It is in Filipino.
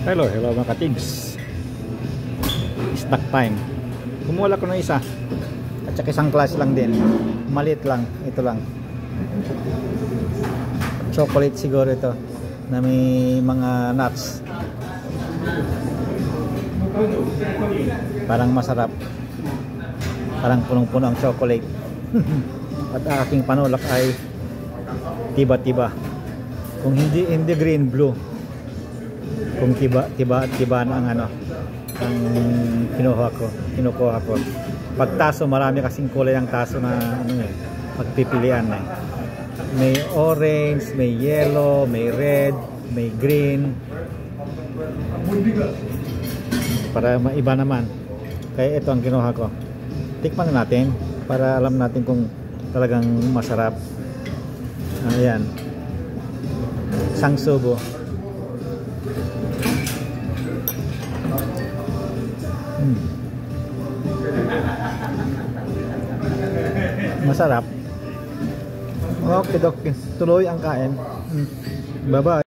Hello mga katigs. Snack time. Kumuha ko ng isa. At saka isang klase lang din. Maliit lang. Ito lang. Chocolate siguro ito. Na may mga nuts. Parang masarap. Parang punong-puno ang chocolate. At aking panulak ay tiba-tiba. Kung hindi green, blue. Kung tiba na ang ang kinukuha ko. Pag taso, marami kasing kulay ang taso na pagpipilian eh. May orange, may yellow, may red, may green. Para maiba naman. Kaya ito ang kinuha ko. Tikman na natin para alam natin kung talagang masarap. Ayan. Isang subo. Masarap. Okay, tuloy ang kain. Bye bye.